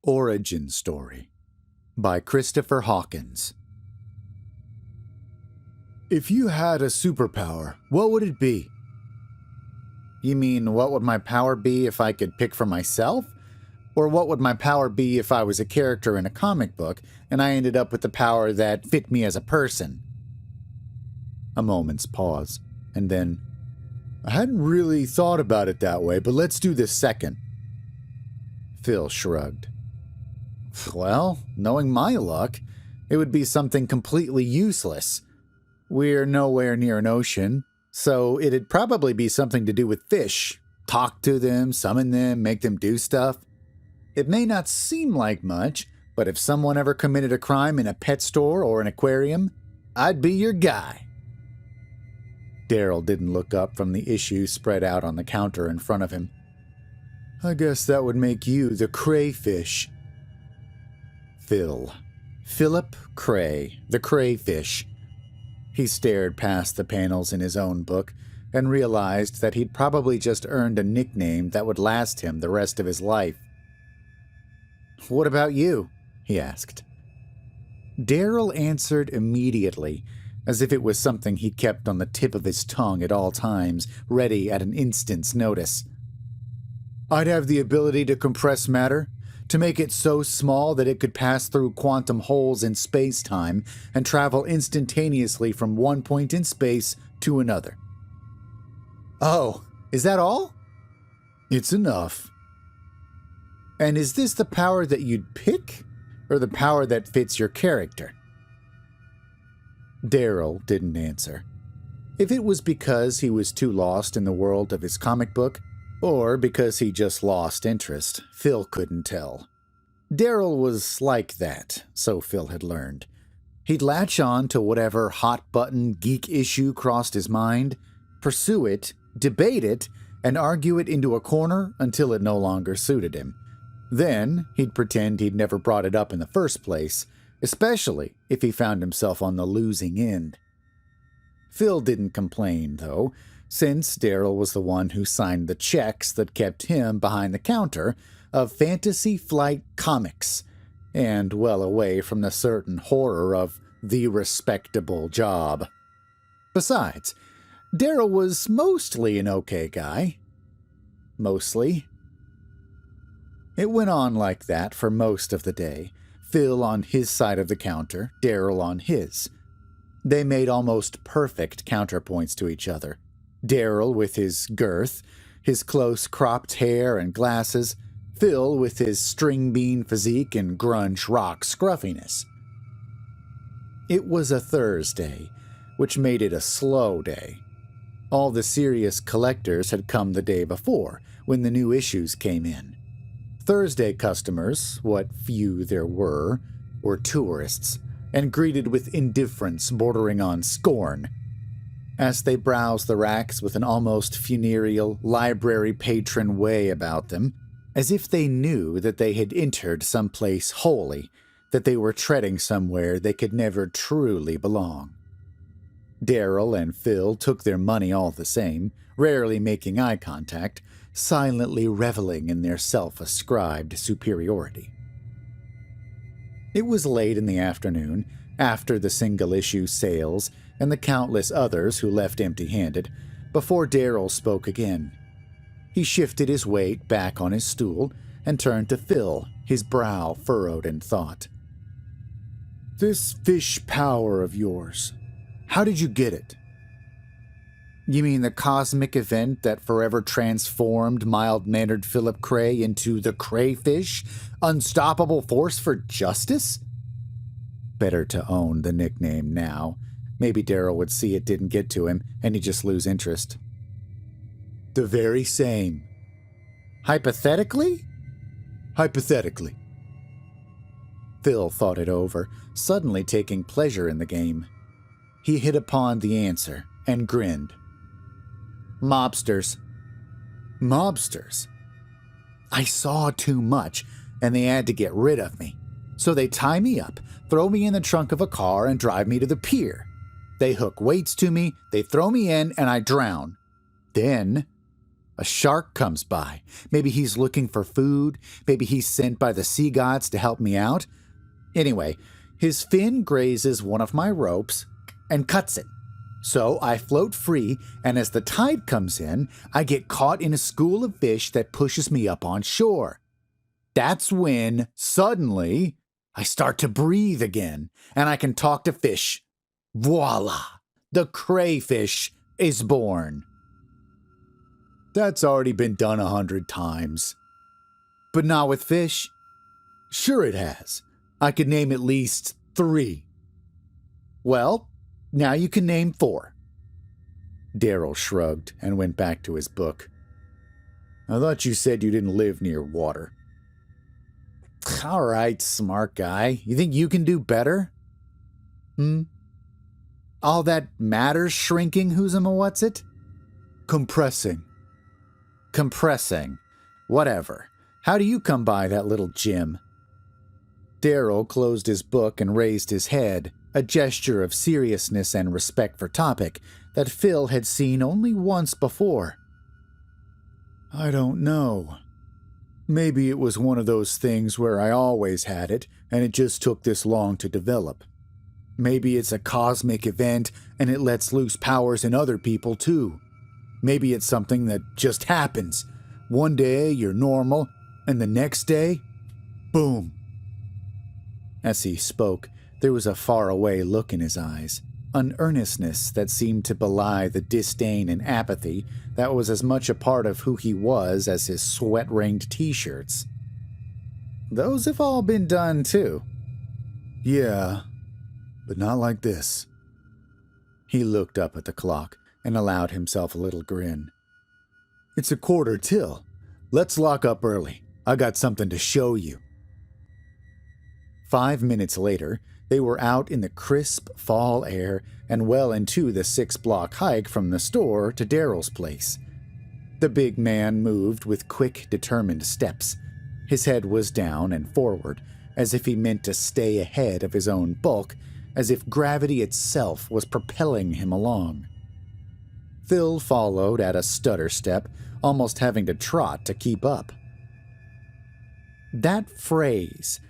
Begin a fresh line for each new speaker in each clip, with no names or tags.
Origin Story by Christopher Hawkins. If you had a superpower, what would it be? You mean, what would my power be if I could pick for myself? Or what would my power be if I was a character in a comic book and I ended up with the power that fit me as a person? A moment's pause, and then, I hadn't really thought about it that way, but let's do this second. Phil shrugged. Well, knowing my luck, it would be something completely useless. We're nowhere near an ocean, so it'd probably be something to do with fish. Talk to them, summon them, make them do stuff. It may not seem like much, but if someone ever committed a crime in a pet store or an aquarium, I'd be your guy. Daryl didn't look up from the issue spread out on the counter in front of him. I guess that would make you the crayfish. Philip Cray, the crayfish. He stared past the panels in his own book and realized that he'd probably just earned a nickname that would last him the rest of his life. What about you? He asked. Darryl answered immediately, as if it was something he kept on the tip of his tongue at all times, ready at an instant's notice. I'd have the ability to compress matter, to make it so small that it could pass through quantum holes in space-time and travel instantaneously from one point in space to another. Oh, is that all? It's enough. And is this the power that you'd pick, or the power that fits your character? Daryl didn't answer. If it was because he was too lost in the world of his comic book, or because he just lost interest, Phil couldn't tell. Daryl was like that, so Phil had learned. He'd latch on to whatever hot-button geek issue crossed his mind, pursue it, debate it, and argue it into a corner until it no longer suited him. Then he'd pretend he'd never brought it up in the first place, especially if he found himself on the losing end. Phil didn't complain, though, since Daryl was the one who signed the checks that kept him behind the counter of Fantasy Flight Comics, and well away from the certain horror of the respectable job. Besides, Daryl was mostly an okay guy. Mostly. It went on like that for most of the day, Phil on his side of the counter, Daryl on his. They made almost perfect counterpoints to each other. Daryl with his girth, his close cropped hair and glasses, Phil with his string bean physique and grunge rock scruffiness. It was a Thursday, which made it a slow day. All the serious collectors had come the day before, when the new issues came in. Thursday customers, what few there were tourists, and greeted with indifference bordering on scorn. As they browsed the racks with an almost funereal, library patron way about them, as if they knew that they had entered some place holy, that they were treading somewhere they could never truly belong. Daryl and Phil took their money all the same, rarely making eye contact, silently reveling in their self-ascribed superiority. It was late in the afternoon, after the single-issue sales and the countless others who left empty-handed, before Daryl spoke again. He shifted his weight back on his stool and turned to Phil, his brow furrowed in thought. This fish power of yours, how did you get it? You mean the cosmic event that forever transformed mild-mannered Philip Cray into the crayfish, unstoppable force for justice? Better to own the nickname now. Maybe Daryl would see it didn't get to him, and he'd just lose interest. The very same. Hypothetically? Hypothetically. Phil thought it over, suddenly taking pleasure in the game. He hit upon the answer, and grinned. Mobsters. Mobsters? I saw too much, and they had to get rid of me. So they tie me up, throw me in the trunk of a car, and drive me to the pier. They hook weights to me, they throw me in, and I drown. Then A shark comes by. Maybe he's looking for food. Maybe he's sent by the sea gods to help me out. Anyway, his fin grazes one of my ropes and cuts it. So I float free, and as the tide comes in, I get caught in a school of fish that pushes me up on shore. That's when, suddenly, I start to breathe again, and I can talk to fish. Voila! The crayfish is born. That's already been done 100 times. But not with fish. Sure it has. I could name at least 3. Well, now you can name 4. Darryl shrugged and went back to his book. I thought you said you didn't live near water. All right, smart guy. You think you can do better? All that matter shrinking, who's-a-what's-it? Compressing. Whatever. How do you come by that little gem? Darryl closed his book and raised his head, a gesture of seriousness and respect for topic that Phil had seen only once before. I don't know. Maybe it was one of those things where I always had it, and it just took this long to develop. Maybe it's a cosmic event, and it lets loose powers in other people, too. Maybe it's something that just happens. One day, you're normal, and the next day, boom. As he spoke, there was a faraway look in his eyes, an earnestness that seemed to belie the disdain and apathy that was as much a part of who he was as his sweat-ringed t-shirts. Those have all been done, too. Yeah, but not like this. He looked up at the clock and allowed himself a little grin. It's 1:15. Let's lock up early. I got something to show you. 5 minutes later, they were out in the crisp fall air and well into the 6-block hike from the store to Darryl's place. The big man moved with quick, determined steps. His head was down and forward, as if he meant to stay ahead of his own bulk, as if gravity itself was propelling him along. Phil followed at a stutter step, almost having to trot to keep up. That phrase,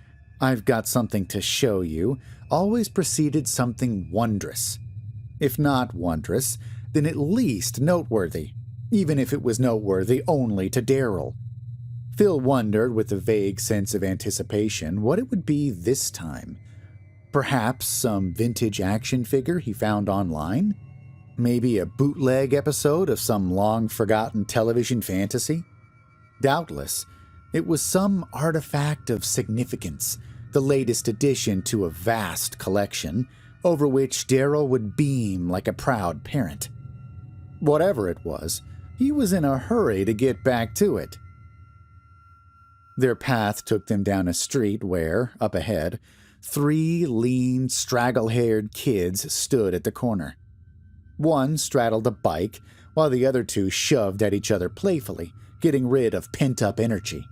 "I've got something to show you," always preceded something wondrous. If not wondrous, then at least noteworthy, even if it was noteworthy only to Darryl. Phil wondered with a vague sense of anticipation what it would be this time. Perhaps some vintage action figure he found online? Maybe a bootleg episode of some long-forgotten television fantasy? Doubtless, it was some artifact of significance, the latest addition to a vast collection, over which Darryl would beam like a proud parent. Whatever it was, he was in a hurry to get back to it. Their path took them down a street where, up ahead, 3 lean, straggle-haired kids stood at the corner. One straddled a bike, while the other 2 shoved at each other playfully, getting rid of pent-up energy.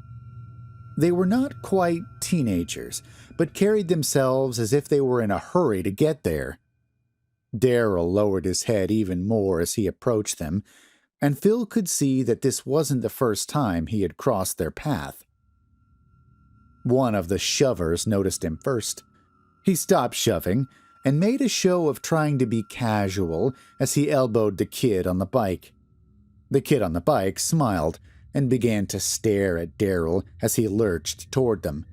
They were not quite teenagers, but carried themselves as if they were in a hurry to get there. Darryl lowered his head even more as he approached them, and Phil could see that this wasn't the first time he had crossed their path. One of the shovers noticed him first. He stopped shoving and made a show of trying to be casual as he elbowed the kid on the bike. The kid on the bike smiled and began to stare at Darryl as he lurched toward them.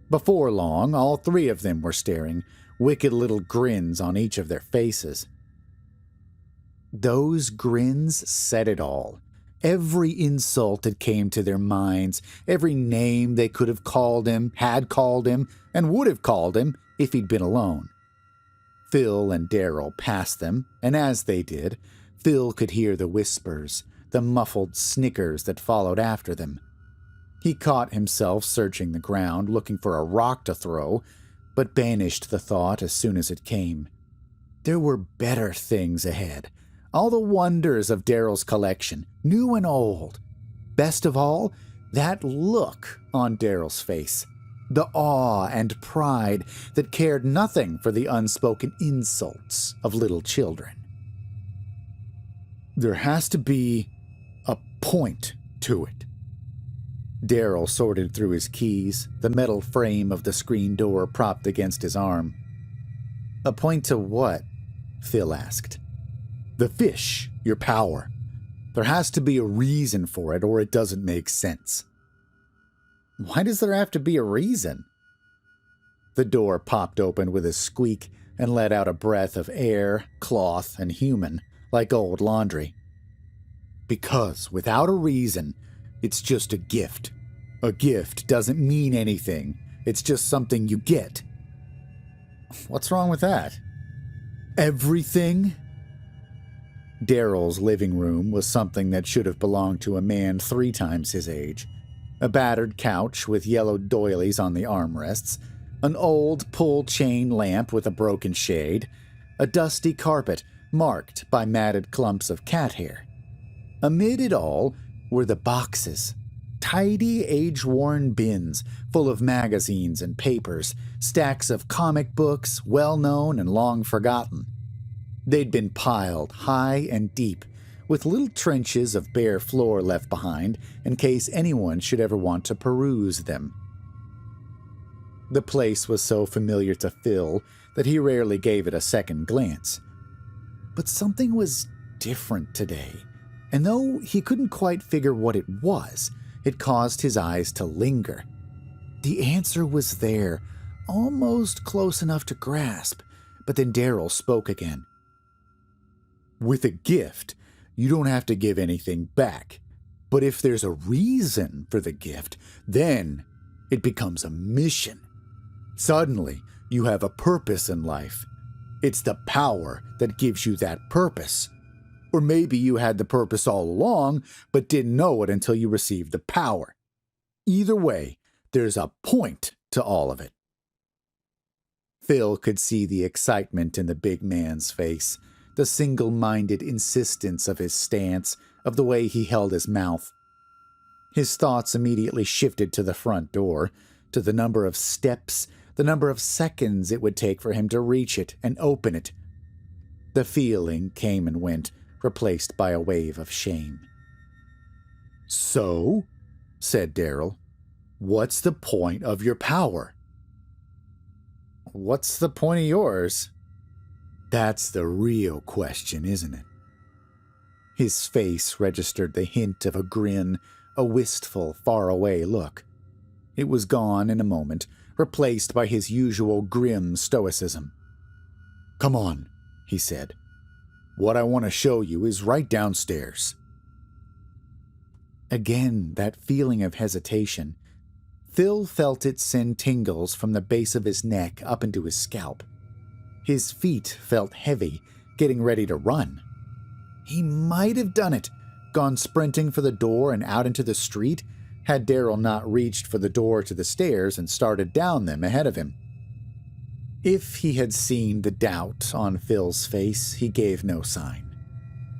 Before long, all 3 of them were staring, wicked little grins on each of their faces. Those grins said it all. Every insult that came to their minds, every name they could have called him, had called him, and would have called him if he'd been alone. Phil and Darryl passed them, and as they did, Phil could hear the whispers, the muffled snickers that followed after them. He caught himself searching the ground, looking for a rock to throw, but banished the thought as soon as it came. There were better things ahead. All the wonders of Darryl's collection, new and old. Best of all, that look on Darryl's face. The awe and pride that cared nothing for the unspoken insults of little children. There has to be a point to it. Daryl sorted through his keys, the metal frame of the screen door propped against his arm. A point to what? Phil asked. The fish, your power. There has to be a reason for it, or it doesn't make sense. Why does there have to be a reason? The door popped open with a squeak and let out a breath of air, cloth, and human, like old laundry. Because without a reason, it's just a gift. A gift doesn't mean anything. It's just something you get. What's wrong with that? Everything? Darryl's living room was something that should have belonged to a man 3 times his age. A battered couch with yellow doilies on the armrests, an old pull-chain lamp with a broken shade, a dusty carpet marked by matted clumps of cat hair. Amid it all were the boxes, tidy, age-worn bins full of magazines and papers, stacks of comic books, well-known and long forgotten. They'd been piled high and deep, with little trenches of bare floor left behind in case anyone should ever want to peruse them. The place was so familiar to Phil that he rarely gave it a second glance. But something was different today, and though he couldn't quite figure what it was, it caused his eyes to linger. The answer was there, almost close enough to grasp, but then Darryl spoke again. With a gift, you don't have to give anything back. But if there's a reason for the gift, then it becomes a mission. Suddenly, you have a purpose in life. It's the power that gives you that purpose. Or maybe you had the purpose all along, but didn't know it until you received the power. Either way, there's a point to all of it. Phil could see the excitement in the big man's face, the single-minded insistence of his stance, of the way he held his mouth. His thoughts immediately shifted to the front door, to the number of steps, the number of seconds it would take for him to reach it and open it. The feeling came and went, replaced by a wave of shame. So, said Darryl, what's the point of your power? What's the point of yours? That's the real question, isn't it? His face registered the hint of a grin, a wistful, faraway look. It was gone in a moment, replaced by his usual grim stoicism. Come on, he said. What I want to show you is right downstairs. Again, that feeling of hesitation. Phil felt it send tingles from the base of his neck up into his scalp. His feet felt heavy, getting ready to run. He might have done it, gone sprinting for the door and out into the street, had Darryl not reached for the door to the stairs and started down them ahead of him. If he had seen the doubt on Phil's face, he gave no sign.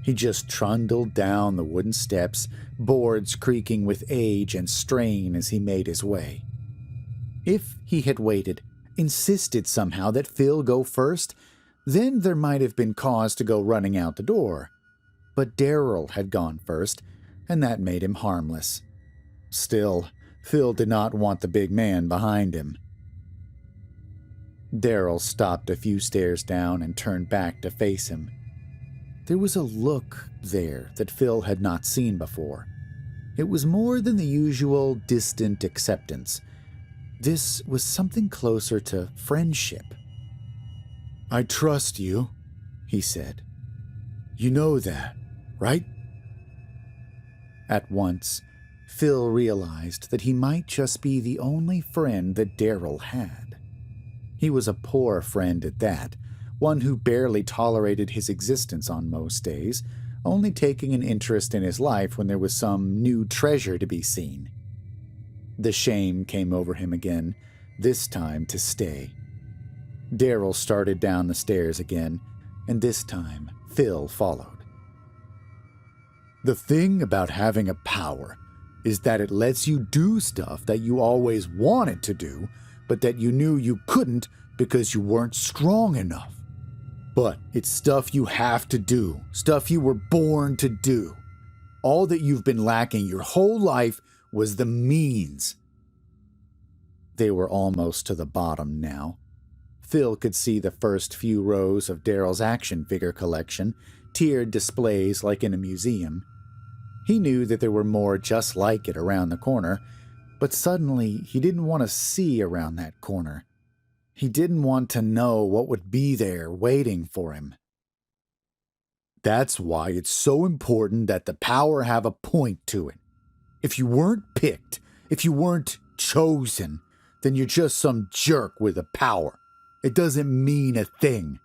He just trundled down the wooden steps, boards creaking with age and strain as he made his way. If he had waited, insisted somehow that Phil go first, then there might have been cause to go running out the door. But Darryl had gone first, and that made him harmless. Still, Phil did not want the big man behind him. Darryl stopped a few stairs down and turned back to face him. There was a look there that Phil had not seen before. It was more than the usual distant acceptance. This was something closer to friendship. I trust you, he said. You know that, right? At once, Phil realized that he might just be the only friend that Darryl had. He was a poor friend at that, one who barely tolerated his existence on most days, only taking an interest in his life when there was some new treasure to be seen. The shame came over him again, this time to stay. Darryl started down the stairs again, and this time Phil followed. The thing about having a power is that it lets you do stuff that you always wanted to do, but that you knew you couldn't because you weren't strong enough. But it's stuff you have to do, stuff you were born to do. All that you've been lacking your whole life was the means. They were almost to the bottom now. Phil could see the first few rows of Darryl's action figure collection, tiered displays like in a museum. He knew that there were more just like it around the corner, but suddenly he didn't want to see around that corner. He didn't want to know what would be there waiting for him. That's why it's so important that the power have a point to it. If you weren't picked, if you weren't chosen, then you're just some jerk with a power. It doesn't mean a thing.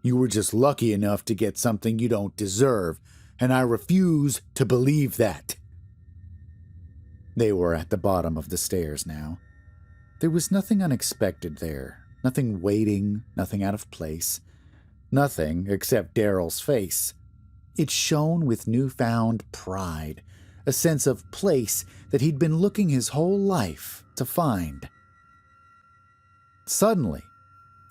You were just lucky enough to get something you don't deserve, and I refuse to believe that. They were at the bottom of the stairs now. There was nothing unexpected there, nothing waiting, nothing out of place, nothing except Darryl's face. It shone with newfound pride, a sense of place that he'd been looking his whole life to find. Suddenly,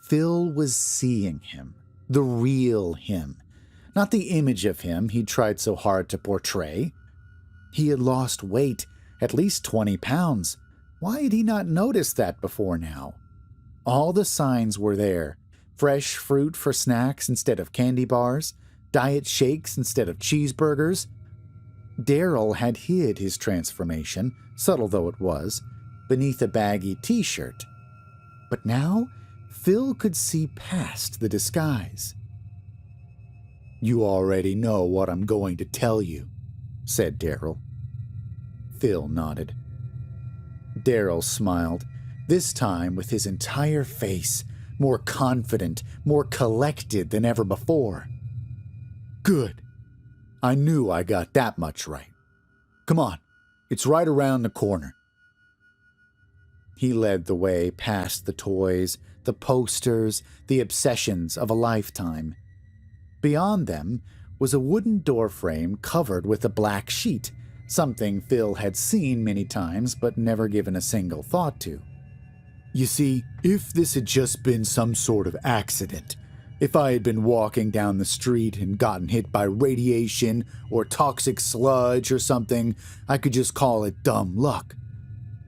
Phil was seeing him, the real him, not the image of him he'd tried so hard to portray. He had lost weight, at least 20 pounds. Why had he not noticed that before now? All the signs were there. Fresh fruit for snacks instead of candy bars, diet shakes instead of cheeseburgers. Darryl had hid his transformation, subtle though it was, beneath a baggy t-shirt. But now, Phil could see past the disguise. "You already know what I'm going to tell you," said Darryl. Phil nodded. Darryl smiled, this time with his entire face, more confident, more collected than ever before. "Good. I knew I got that much right. Come on, it's right around the corner." He led the way past the toys, the posters, the obsessions of a lifetime. Beyond them was a wooden doorframe covered with a black sheet, something Phil had seen many times but never given a single thought to. You see, if this had just been some sort of accident, if I had been walking down the street and gotten hit by radiation or toxic sludge or something, I could just call it dumb luck.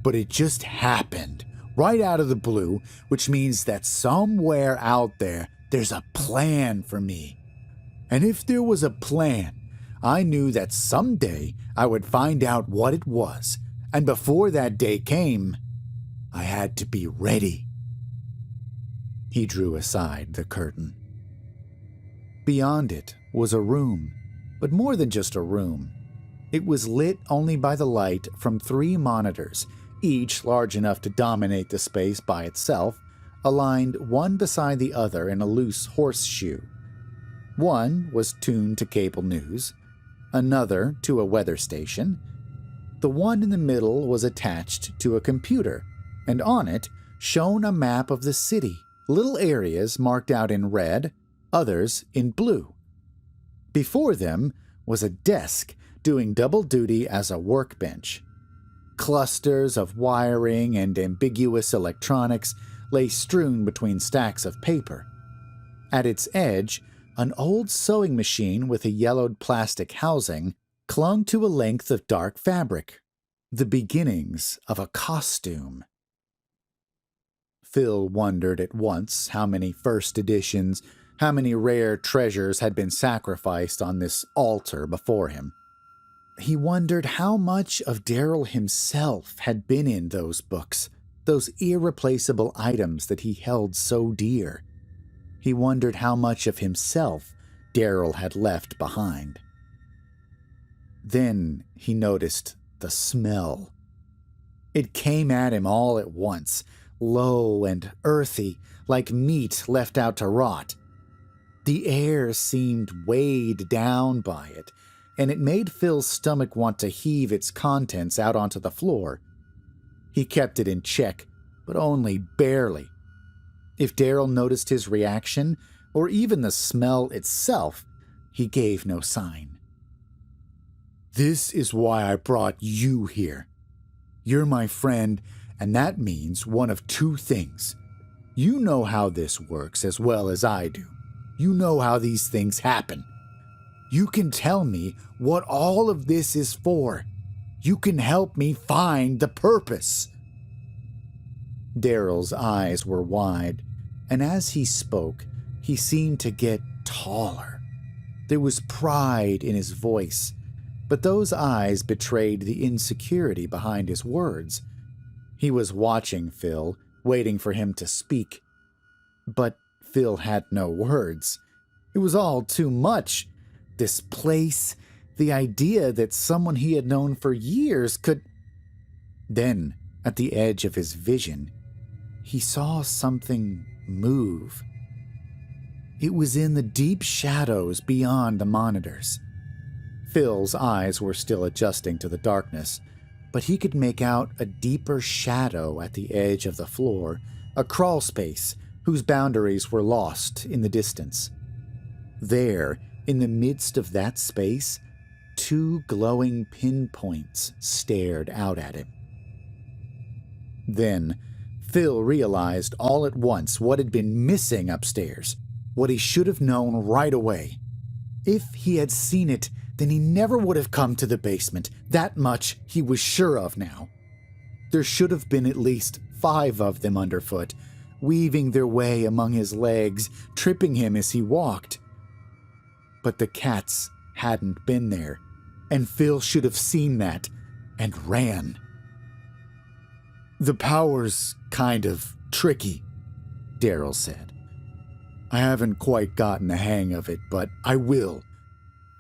But it just happened, right out of the blue, which means that somewhere out there, there's a plan for me. And if there was a plan, I knew that someday I would find out what it was, and before that day came, I had to be ready. He drew aside the curtain. Beyond it was a room, but more than just a room. It was lit only by the light from 3 monitors, each large enough to dominate the space by itself, aligned one beside the other in a loose horseshoe. One was tuned to cable news, another to a weather station. The one in the middle was attached to a computer, and on it shone a map of the city, little areas marked out in red, others in blue. Before them was a desk doing double duty as a workbench. Clusters of wiring and ambiguous electronics lay strewn between stacks of paper. At its edge, an old sewing machine with a yellowed plastic housing clung to a length of dark fabric, the beginnings of a costume. Phil wondered at once how many first editions, how many rare treasures had been sacrificed on this altar before him. He wondered how much of Darryl himself had been in those books, those irreplaceable items that he held so dear. He wondered how much of himself Darryl had left behind. Then he noticed the smell. It came at him all at once, low and earthy, like meat left out to rot. The air seemed weighed down by it, and it made Phil's stomach want to heave its contents out onto the floor. He kept it in check, but only barely. If Darryl noticed his reaction, or even the smell itself, he gave no sign. "This is why I brought you here. You're my friend, and that means one of 2 things. You know how this works as well as I do. You know how these things happen. You can tell me what all of this is for. You can help me find the purpose." Darryl's eyes were wide, and as he spoke, he seemed to get taller. There was pride in his voice, but those eyes betrayed the insecurity behind his words. He was watching Phil, waiting for him to speak. But Phil had no words. It was all too much. This place, the idea that someone he had known for years could... Then, at the edge of his vision, he saw something move. It was in the deep shadows beyond the monitors. Phil's eyes were still adjusting to the darkness, but he could make out a deeper shadow at the edge of the floor, a crawl space whose boundaries were lost in the distance. There, in the midst of that space, 2 glowing pinpoints stared out at him. Then, Phil realized all at once what had been missing upstairs, what he should have known right away. If he had seen it, then he never would have come to the basement. That much he was sure of now. There should have been at least 5 of them underfoot, weaving their way among his legs, tripping him as he walked. But the cats hadn't been there, and Phil should have seen that and ran. "The power's kind of tricky," Darryl said. "I haven't quite gotten the hang of it, but I will.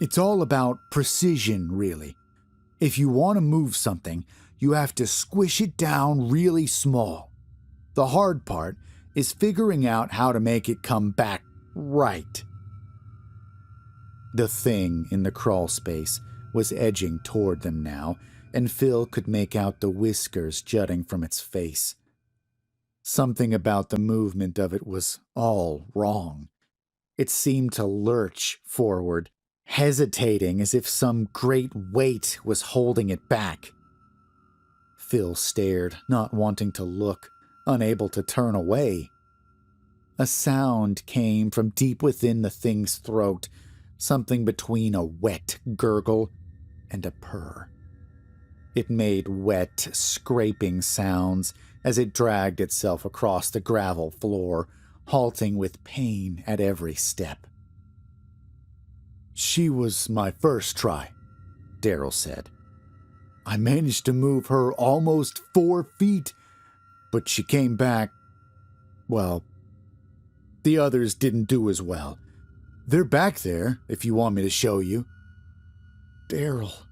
It's all about precision, really. If you want to move something, you have to squish it down really small. The hard part is figuring out how to make it come back right." The thing in the crawl space was edging toward them now, and Phil could make out the whiskers jutting from its face. Something about the movement of it was all wrong. It seemed to lurch forward, hesitating as if some great weight was holding it back. Phil stared, not wanting to look, unable to turn away. A sound came from deep within the thing's throat, something between a wet gurgle and a purr. It made wet, scraping sounds as it dragged itself across the gravel floor, halting with pain at every step. "She was my first try," Darryl said. "I managed to move her almost 4 feet, but she came back, well, the others didn't do as well. They're back there, if you want me to show you." "Darryl,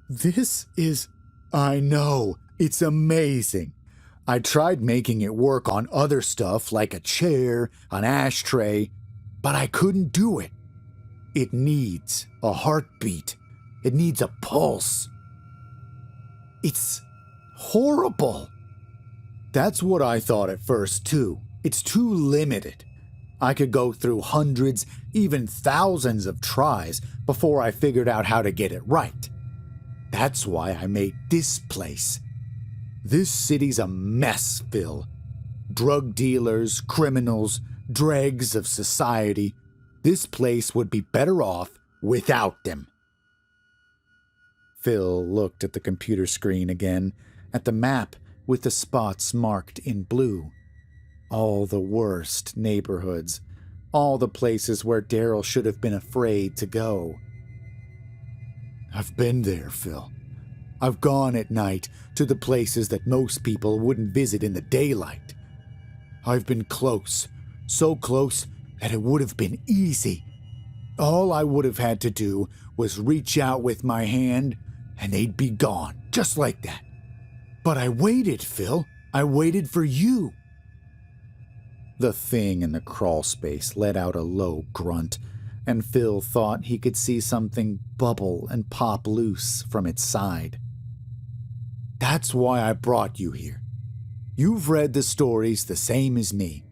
this is..." "I know, it's amazing. I tried making it work on other stuff like a chair, an ashtray, but I couldn't do it. It needs a heartbeat. It needs a pulse. It's horrible." "That's what I thought at first, too. It's too limited. I could go through hundreds, even thousands of tries before I figured out how to get it right. That's why I made this place. This city's a mess, Phil. Drug dealers, criminals, dregs of society. This place would be better off without them." Phil looked at the computer screen again, at the map with the spots marked in blue. All the worst neighborhoods, all the places where Darryl should have been afraid to go. "I've been there, Phil. I've gone at night to the places that most people wouldn't visit in the daylight. I've been close, so close that it would have been easy. All I would have had to do was reach out with my hand and they'd be gone, just like that. But I waited, Phil. I waited for you." The thing in the crawl space let out a low grunt, and Phil thought he could see something bubble and pop loose from its side. "That's why I brought you here. You've read the stories the same as me.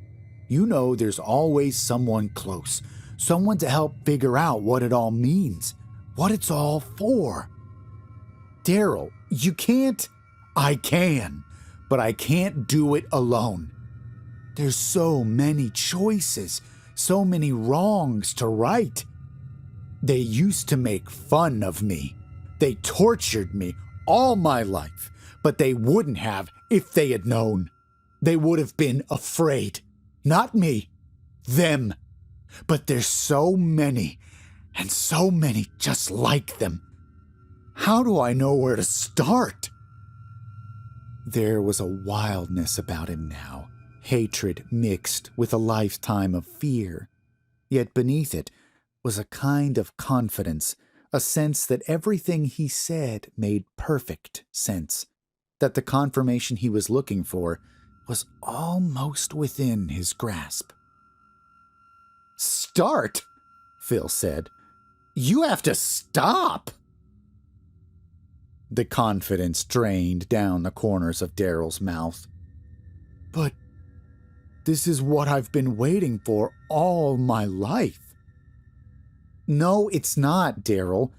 You know there's always someone close, someone to help figure out what it all means, what it's all for." "Darryl, you can't..." "I can, but I can't do it alone. There's so many choices, so many wrongs to right. They used to make fun of me. They tortured me all my life, but they wouldn't have if they had known. They would have been afraid. Not me. Them. But there's so many, and so many just like them. How do I know where to start? There was a wildness about him now, hatred mixed with a lifetime of fear. Yet beneath it was a kind of confidence, a sense that everything he said made perfect sense, that the confirmation he was looking for was almost within his grasp. "Start?" Phil said. "You have to stop!" The confidence drained down the corners of Darryl's mouth. "But this is what I've been waiting for all my life." "No, it's not, Darryl.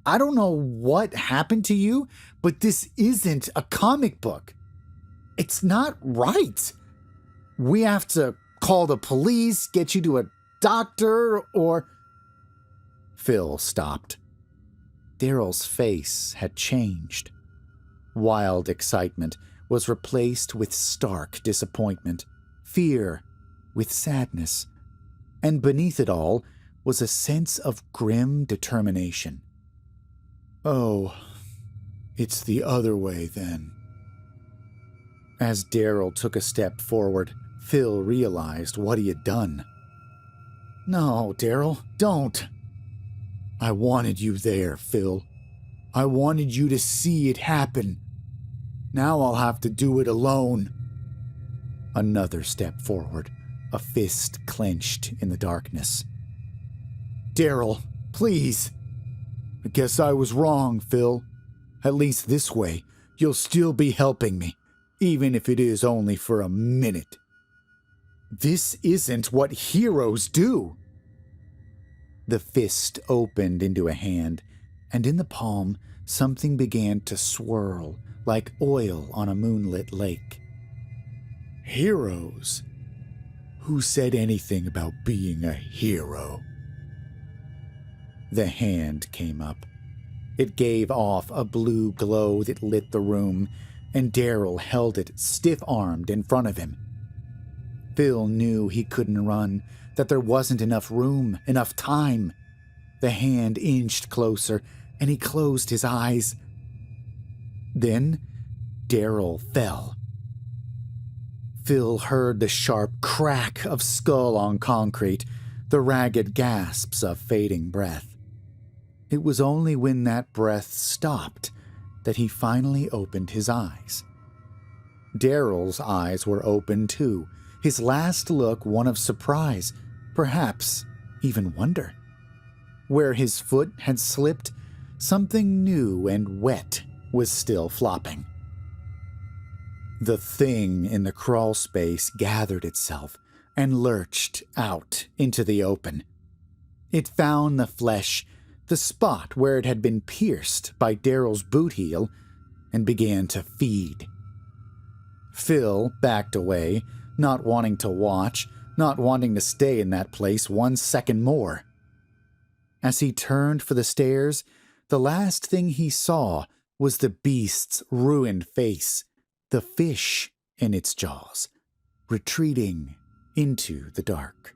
I don't know what happened to you, but this isn't a comic book. It's not right. We have to call the police, get you to a doctor, or..." Phil stopped. Darryl's face had changed. Wild excitement was replaced with stark disappointment, fear with sadness, and beneath it all was a sense of grim determination. "Oh, it's the other way then." As Darryl took a step forward, Phil realized what he had done. "No, Darryl, don't. I wanted you there, Phil. I wanted you to see it happen. Now I'll have to do it alone." Another step forward, a fist clenched in the darkness. "Darryl, please. I guess I was wrong, Phil. At least this way, you'll still be helping me, even if it is only for a minute. This isn't what heroes do." The fist opened into a hand, and in the palm, something began to swirl like oil on a moonlit lake. "Heroes? Who said anything about being a hero?" The hand came up. It gave off a blue glow that lit the room, and Darryl held it stiff-armed in front of him. Phil knew he couldn't run, that there wasn't enough room, enough time. The hand inched closer, and he closed his eyes. Then Darryl fell. Phil heard the sharp crack of skull on concrete, the ragged gasps of fading breath. It was only when that breath stopped that he finally opened his eyes. Darryl's eyes were open too, his last look one of surprise, perhaps even wonder. Where his foot had slipped, something new and wet was still flopping. The thing in the crawl space gathered itself and lurched out into the open. It found the flesh, the spot where it had been pierced by Darryl's boot heel, and began to feed. Phil backed away, not wanting to watch, not wanting to stay in that place 1 second more. As he turned for the stairs, the last thing he saw was the beast's ruined face, the fish in its jaws, retreating into the dark.